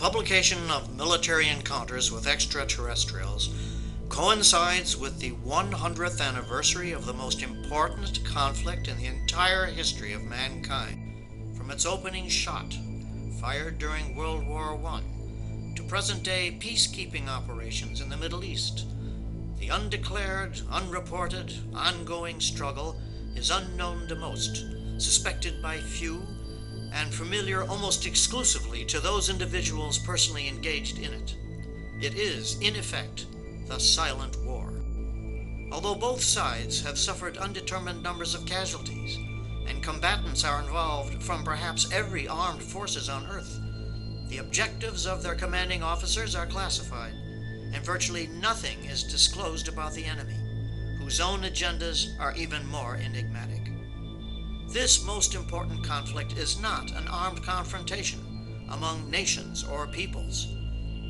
publication of military encounters with extraterrestrials coincides with the 100th anniversary of the most important conflict in the entire history of mankind, from its opening shot, fired during World War I, to present-day peacekeeping operations in the Middle East. The undeclared, unreported, ongoing struggle is unknown to most, suspected by few, and familiar almost exclusively to those individuals personally engaged in it. It is, in effect, the silent war. Although both sides have suffered undetermined numbers of casualties, and combatants are involved from perhaps every armed forces on Earth, the objectives of their commanding officers are classified, and virtually nothing is disclosed about the enemy, whose own agendas are even more enigmatic. This most important conflict is not an armed confrontation among nations or peoples,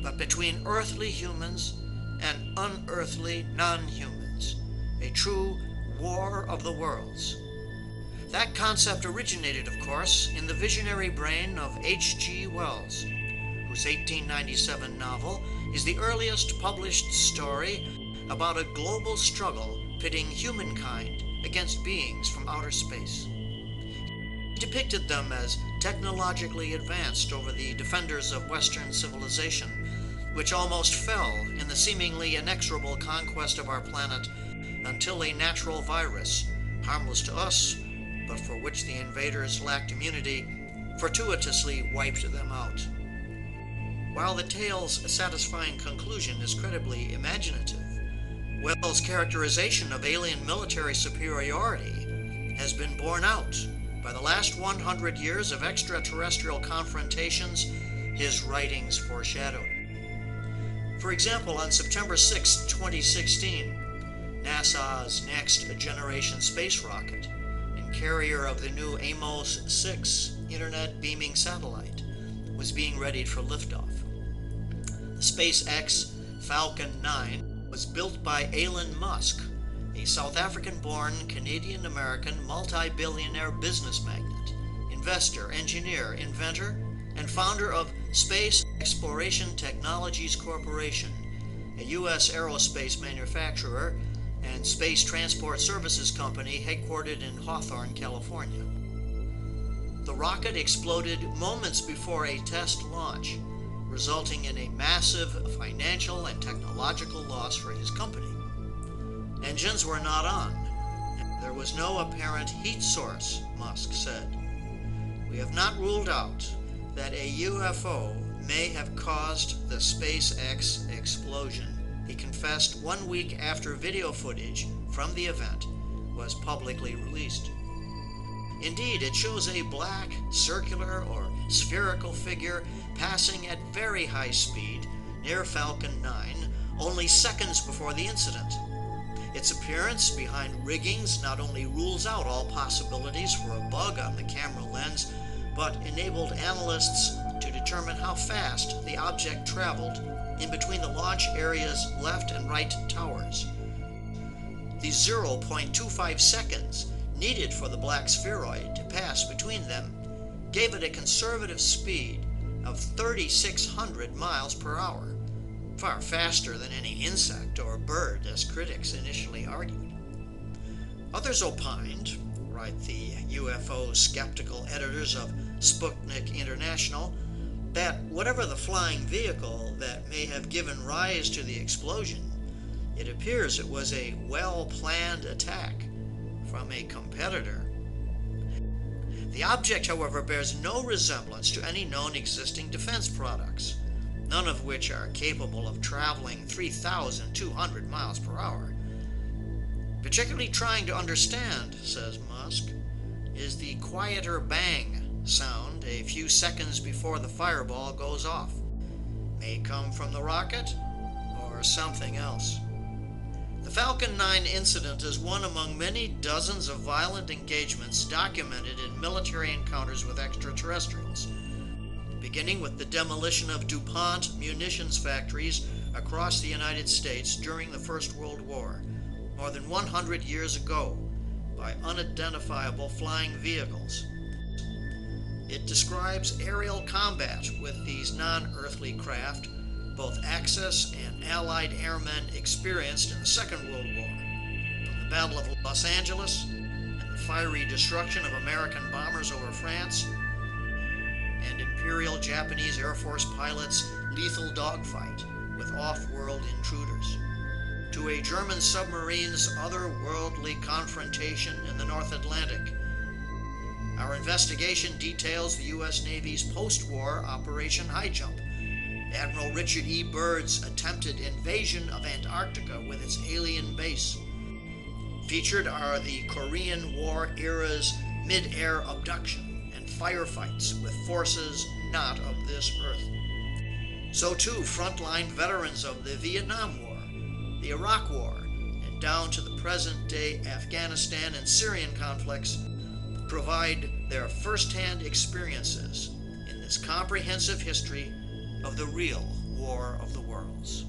but between earthly humans and unearthly non-humans, a true war of the worlds. That concept originated, of course, in the visionary brain of H.G. Wells, whose 1897 novel is the earliest published story about a global struggle pitting humankind against beings from outer space. He depicted them as technologically advanced over the defenders of Western civilization, which almost fell in the seemingly inexorable conquest of our planet until a natural virus, harmless to us, but for which the invaders lacked immunity, fortuitously wiped them out. While the tale's satisfying conclusion is credibly imaginative, Wells' characterization of alien military superiority has been borne out by the last 100 years of extraterrestrial confrontations his writings foreshadowed. For example, on September 6, 2016, NASA's Next Generation space rocket and carrier of the new Amos 6 internet beaming satellite was being readied for liftoff. The SpaceX Falcon 9 was built by Elon Musk, a South African-born Canadian-American multi-billionaire business magnate, investor, engineer, inventor, and founder of Space Exploration Technologies Corporation, a U.S. aerospace manufacturer and space transport services company headquartered in Hawthorne, California. The rocket exploded moments before a test launch, resulting in a massive financial and technological loss for his company. Engines were not on, and there was no apparent heat source, Musk said. We have not ruled out that a UFO may have caused the SpaceX explosion, he confessed 1 week after video footage from the event was publicly released. Indeed, it shows a black, circular, or spherical figure passing at very high speed near Falcon 9 only seconds before the incident. Its appearance behind riggings not only rules out all possibilities for a bug on the camera lens, but enabled analysts to determine how fast the object traveled in between the launch area's left and right towers. The 0.25 seconds needed for the black spheroid to pass between them gave it a conservative speed of 3,600 miles per hour, far faster than any insect or bird, as critics initially argued. Others opined, write the UFO skeptical editors of Sputnik International, that whatever the flying vehicle that may have given rise to the explosion, it appears it was a well-planned attack from a competitor. The object, however, bears no resemblance to any known existing defense products, none of which are capable of traveling 3,200 miles per hour. Particularly trying to understand, says Musk, is the quieter bang sound a few seconds before the fireball goes off. May come from the rocket or something else. The Falcon 9 incident is one among many dozens of violent engagements documented in military encounters with extraterrestrials, beginning with the demolition of DuPont munitions factories across the United States during the First World War, more than 100 years ago, by unidentifiable flying vehicles. It describes aerial combat with these non-earthly craft, both Axis and Allied airmen experienced in the Second World War, from the Battle of Los Angeles and the fiery destruction of American bombers over France, and Imperial Japanese Air Force pilots' lethal dogfight with off-world intruders, to a German submarine's otherworldly confrontation in the North Atlantic. Our investigation details the U.S. Navy's post-war Operation High Jump, Admiral Richard E. Byrd's attempted invasion of Antarctica with its alien base. Featured are the Korean War era's mid-air abduction and firefights with forces not of this earth. So too, frontline veterans of the Vietnam War, the Iraq War, and down to the present-day Afghanistan and Syrian conflicts provide their first-hand experiences in this comprehensive history of the real War of the Worlds.